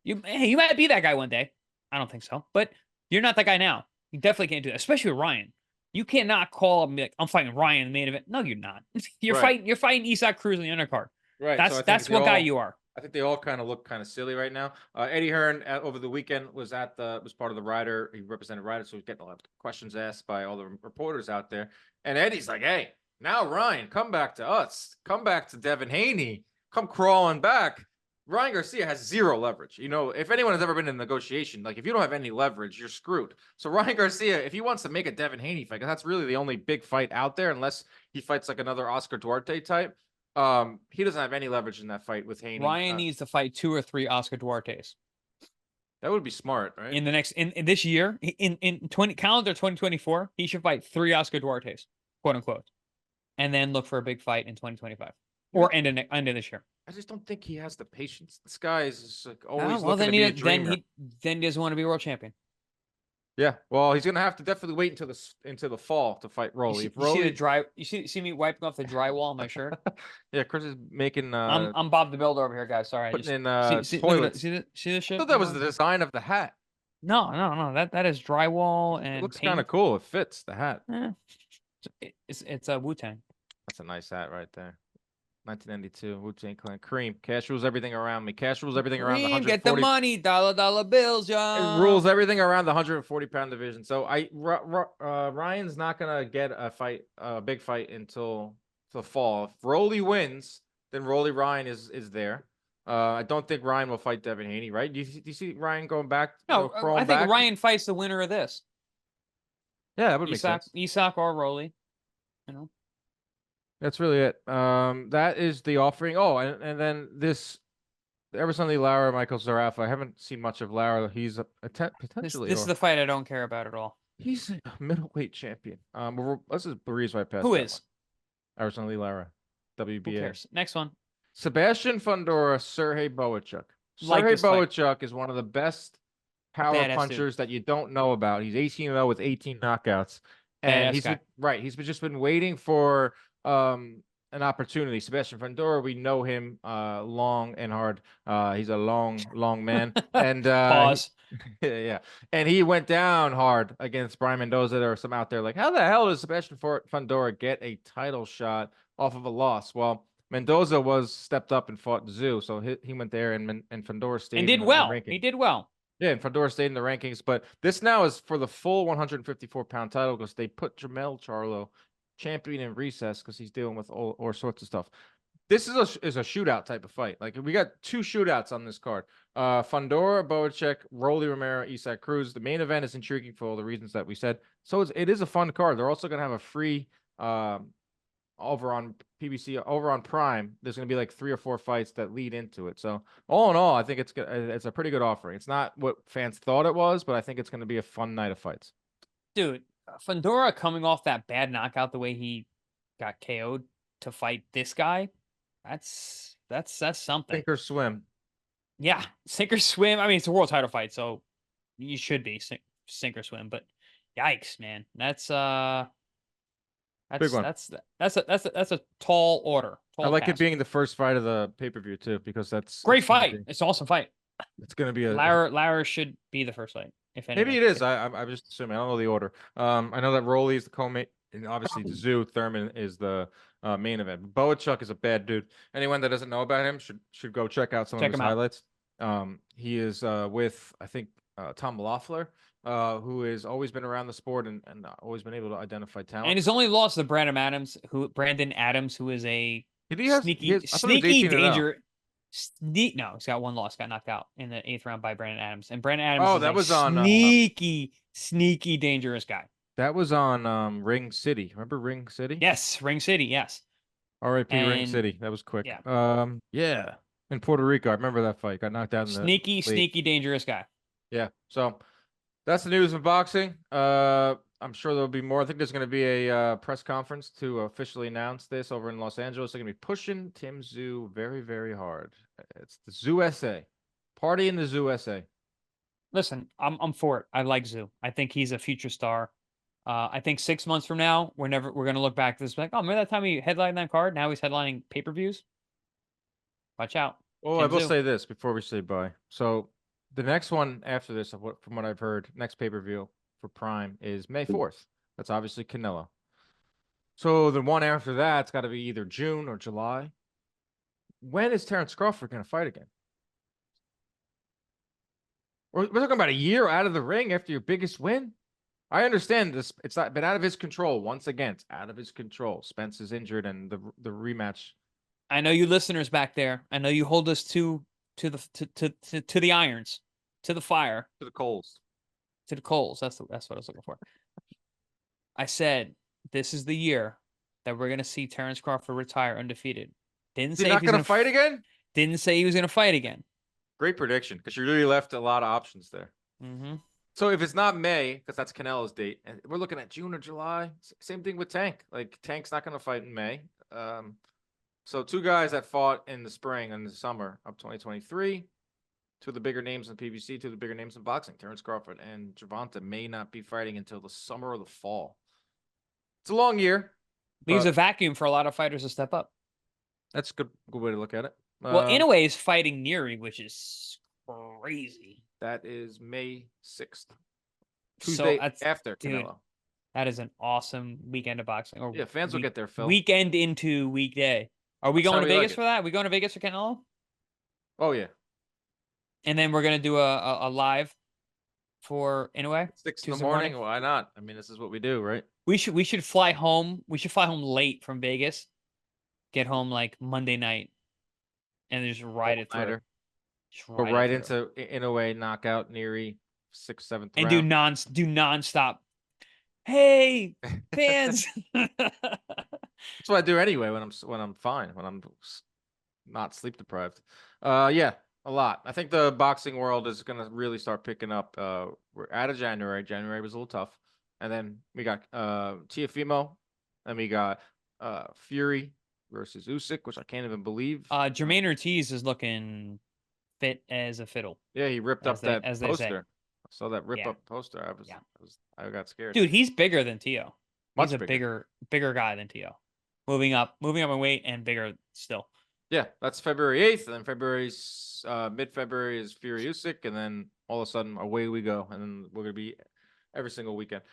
Speaker 2: You might be that guy one day. I don't think so. But you're not that guy now. You definitely can't do that, especially with Ryan. You cannot call up and be like, "I'm fighting Ryan in the main event." No, you're not. You're fighting Isaac Cruz in the undercard.
Speaker 1: Right.
Speaker 2: That's what guy you are.
Speaker 1: I think they all kind of look kind of silly right now. Eddie Hearn over the weekend was part of the Ryder. He represented Ryder, so he's getting a lot of questions asked by all the reporters out there. And Eddie's like, "Hey, now Ryan, come back to us. Come back to Devin Haney. Come crawling back." Ryan Garcia has zero leverage. You know, if anyone has ever been in a negotiation, like if you don't have any leverage, you're screwed. So Ryan Garcia, if he wants to make a Devin Haney fight, 'cause that's really the only big fight out there, unless he fights like another Oscar Duarte type. He doesn't have any leverage in that fight with Haney.
Speaker 2: Ryan needs to fight 2 or 3 Oscar Duartes.
Speaker 1: That would be smart, right?
Speaker 2: in the next in this year in 20 calendar 2024, he should fight 3 Oscar Duartes, quote unquote, and then look for a big fight in 2025 or end of this year.
Speaker 1: I just don't think he has the patience. This guy is just like
Speaker 2: Oh,
Speaker 1: always
Speaker 2: well,
Speaker 1: looking to be a dreamer.
Speaker 2: then he doesn't want to be world champion.
Speaker 1: Yeah, well, he's gonna have to definitely wait until the fall to fight Rolly.
Speaker 2: You
Speaker 1: If Rolly,
Speaker 2: see me wiping off the drywall on my shirt.
Speaker 1: yeah, Chris is making
Speaker 2: I'm Bob the Builder over here, guys. Sorry,
Speaker 1: putting in
Speaker 2: see
Speaker 1: toilets.
Speaker 2: this shit.
Speaker 1: I thought that was the design of the hat.
Speaker 2: No. That is drywall
Speaker 1: It
Speaker 2: and
Speaker 1: looks
Speaker 2: paint.
Speaker 1: kind of cool. It fits the hat.
Speaker 2: It's a Wu-Tang.
Speaker 1: That's a nice hat right there. 1992 Wu-Tang Clan. Cream. Cash rules everything around me. Cash rules everything around the 140.
Speaker 2: Get the money, dollar bills, y'all.
Speaker 1: It rules everything around the 140-pound division. So Ryan's not gonna get a big fight until the fall. If Rolly wins, then Rolly Ryan is there. I don't think Ryan will fight Devin Haney, right? Do you see Ryan going back?
Speaker 2: No, I think Ryan fights the winner of this.
Speaker 1: Yeah, that would make sense.
Speaker 2: Isak or Rolly. You know.
Speaker 1: That's really it. That is the offering. Oh, and then this Everson Lee Lara, Michael Zarafa. I haven't seen much of Lara. He's potentially.
Speaker 2: This is the fight I don't care about at all.
Speaker 1: He's a middleweight champion. Let's just breeze right past.
Speaker 2: Who is?
Speaker 1: Everson Lee Lara, WBA.
Speaker 2: Who cares? Next one.
Speaker 1: Sebastian Fundora, Serhey Boachuk.
Speaker 2: Like
Speaker 1: Serhey
Speaker 2: this fight.
Speaker 1: Boachuk is one of the best power
Speaker 2: Badass
Speaker 1: punchers that you don't know about. He's 18-0 with 18 knockouts. And
Speaker 2: Badass
Speaker 1: he's just been waiting for an opportunity. Sebastian Fundora, we know him long and hard. He's a long man. And
Speaker 2: Pause.
Speaker 1: yeah. And he went down hard against Brian Mendoza. There were some out there like, how the hell does Sebastian Fundora get a title shot off of a loss? Well, Mendoza was stepped up and fought Tszyu, so he went there and Fundora stayed
Speaker 2: and did well. He did well.
Speaker 1: Yeah, and Fundora stayed in the rankings, but this now is for the full 154-pound title because they put Jermall Charlo champion in recess because he's dealing with all sorts of stuff. This is a shootout type of fight. Like we got 2 shootouts on this card. Fundora, Boachuk, Rolly Romero, Isak Cruz. The main event is intriguing for all the reasons that we said. So it is a fun card. They're also going to have a free over on PBC, over on Prime. There's going to be like 3 or 4 fights that lead into it. So all in all, I think it's a pretty good offering. It's not what fans thought it was, but I think it's going to be a fun night of fights.
Speaker 2: Dude, Fundora coming off that bad knockout, the way he got KO'd to fight this guy, that's something.
Speaker 1: Sink or swim.
Speaker 2: Yeah, sink or swim. I mean, it's a world title fight, so you should be sink or swim. But yikes, man, that's
Speaker 1: big one.
Speaker 2: That's a tall order.
Speaker 1: I like it being the first fight of the pay-per-view too, because that's
Speaker 2: great fight. It's an awesome fight.
Speaker 1: It's gonna be a
Speaker 2: Lara should be the first fight. If
Speaker 1: maybe it is. I'm just assuming. I don't know the order. I know that Rolly is the co-main, and obviously Tszyu Thurman is the main event. Boachuk is a bad dude. Anyone that doesn't know about him should go check out some of his highlights. He is with I think Tom Loeffler, who has always been around the sport and always been able to identify talent.
Speaker 2: And he's only lost to Brandon Adams, who is a sneaky danger. No, he's got 1 loss. Got knocked out in the 8th round by Brandon Adams. And Brandon Adams is
Speaker 1: that was on
Speaker 2: sneaky, dangerous guy.
Speaker 1: That was on Ring City. Remember Ring City?
Speaker 2: Yes, Ring City, yes.
Speaker 1: R.I.P. Ring City. That was quick.
Speaker 2: Yeah.
Speaker 1: Yeah. In Puerto Rico. I remember that fight. Got knocked out in the
Speaker 2: sneaky, dangerous guy.
Speaker 1: Yeah. So that's the news of boxing. I'm sure there'll be more. I think there's going to be a press conference to officially announce this over in Los Angeles. They're going to be pushing Tim Tszyu very, very hard. It's the Tszyu-SA. Party in the Tszyu-SA.
Speaker 2: Listen, I'm for it. I like Tszyu. I think he's a future star. I think 6 months from now, we're going to look back to this like, oh, remember that time he headlined that card? Now he's headlining pay-per-views. Watch out.
Speaker 1: Well, I will say this before we say bye. So the next one after this, from what I've heard, next pay-per-view for Prime is May 4th. That's obviously Canelo. So the one after that's got to be either June or July. When is Terence Crawford going to fight again? We're talking about a year out of the ring after your biggest win. I understand this. It's not been out of his control. Once again, it's out of his control. Spence is injured, and the rematch.
Speaker 2: I know you listeners back there. I know you hold us to the irons, to the fire,
Speaker 1: to the coals.
Speaker 2: To the coals. That's what I was looking for. I said this is the year that we're gonna see Terence Crawford retire undefeated. Didn't say
Speaker 1: he's not gonna fight again.
Speaker 2: Didn't say he was gonna fight again.
Speaker 1: Great prediction, because you really left a lot of options there.
Speaker 2: Mm-hmm.
Speaker 1: So if it's not May, because that's Canelo's date, and we're looking at June or July. Same thing with Tank. Like Tank's not going to fight in May. So two guys that fought in the spring and the summer of 2023. Two of the bigger names in PBC, two of the bigger names in boxing. Terence Crawford and Gervonta may not be fighting until the summer or the fall. It's a long year.
Speaker 2: Leaves a vacuum for a lot of fighters to step up.
Speaker 1: That's a good way to look at it.
Speaker 2: Well, Inoue is fighting Neary, which is crazy.
Speaker 1: That is May 6th.
Speaker 2: So
Speaker 1: Tuesday
Speaker 2: that's,
Speaker 1: after
Speaker 2: dude,
Speaker 1: Canelo.
Speaker 2: that is an awesome weekend of boxing. Or
Speaker 1: Yeah, fans will get their fill.
Speaker 2: Weekend into weekday. Are we
Speaker 1: That's
Speaker 2: going to
Speaker 1: how we like
Speaker 2: Vegas
Speaker 1: it.
Speaker 2: for that? Are we going to Vegas for Canelo?
Speaker 1: Oh, yeah.
Speaker 2: And then we're gonna do a live for Inoue.
Speaker 1: 6 in
Speaker 2: Tuesday
Speaker 1: the morning.
Speaker 2: morning?
Speaker 1: Why not? I mean, this is what we do, right?
Speaker 2: We should fly home. We should fly home late from Vegas. Get home like Monday night, and just ride it through.
Speaker 1: All-nighter.
Speaker 2: Just
Speaker 1: Go
Speaker 2: ride it
Speaker 1: right
Speaker 2: through.
Speaker 1: into Inoue knockout, Neary, 6th, 7th
Speaker 2: And
Speaker 1: round.
Speaker 2: do nonstop. Hey, fans!
Speaker 1: That's what I do anyway when I'm fine, when I'm not sleep deprived. Yeah, a lot. I think the boxing world is gonna really start picking up. We're out of January. January was a little tough, and then we got Teofimo, and we got Fury versus Usyk, which I can't even believe.
Speaker 2: Jermaine Ortiz is looking fit as a fiddle.
Speaker 1: Yeah, he ripped
Speaker 2: as
Speaker 1: up
Speaker 2: they-
Speaker 1: that
Speaker 2: as they say.
Speaker 1: poster. I saw that rip
Speaker 2: Yeah.
Speaker 1: up poster. I got scared.
Speaker 2: Dude, he's bigger than Tio.
Speaker 1: Much
Speaker 2: He's a bigger guy than Tio. Moving up in weight and bigger still.
Speaker 1: Yeah, that's February 8th, and then February's mid-February is Fury Usyk, and then all of a sudden away we go, and then we're gonna be every single weekend.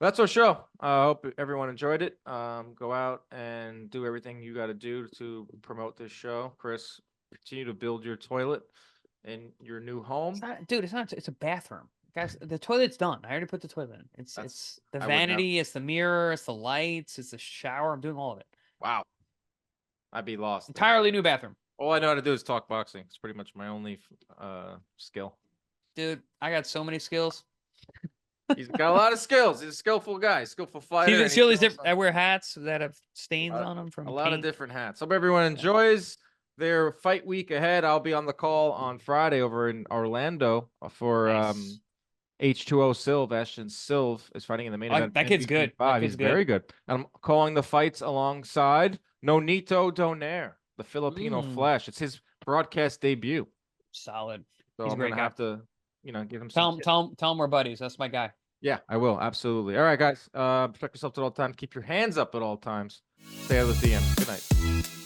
Speaker 1: That's our show. I hope everyone enjoyed it. Go out and do everything you got to do to promote this show. Chris, continue to build your toilet in your new home.
Speaker 2: It's not. It's a bathroom, guys. The toilet's done. I already put the toilet in. It's the
Speaker 1: I would never-
Speaker 2: vanity. It's the mirror. It's the lights. It's the shower. I'm doing all of it.
Speaker 1: Wow, I'd be lost. there.
Speaker 2: Entirely new bathroom,
Speaker 1: All I know how to do is talk boxing. It's pretty much my only skill.
Speaker 2: dude. I got so many skills.
Speaker 1: He's got a lot of skills. He's a skillful guy, skillful fighter. and
Speaker 2: See all
Speaker 1: he
Speaker 2: these
Speaker 1: knows
Speaker 2: different. I wear hats that have stains on them from
Speaker 1: a lot of
Speaker 2: paint.
Speaker 1: different hats. Hope everyone enjoys their fight week ahead. I'll be on the call on Friday over in Orlando for
Speaker 2: Nice.
Speaker 1: H2O Silv. Ashton Silv is fighting in the main event.
Speaker 2: That kid's good. That
Speaker 1: 55.
Speaker 2: kid's
Speaker 1: He's
Speaker 2: good.
Speaker 1: very good. And I'm calling the fights alongside Nonito Donaire, the Filipino Flash. It's his broadcast debut.
Speaker 2: Solid.
Speaker 1: So
Speaker 2: He's a
Speaker 1: I'm
Speaker 2: great
Speaker 1: gonna
Speaker 2: guy.
Speaker 1: have to, give him
Speaker 2: Tell
Speaker 1: some.
Speaker 2: him we're buddies. That's my guy.
Speaker 1: Yeah, I will. Absolutely. All right, guys. Protect yourself at all times. Keep your hands up at all times. Stay out of the DM. Good night.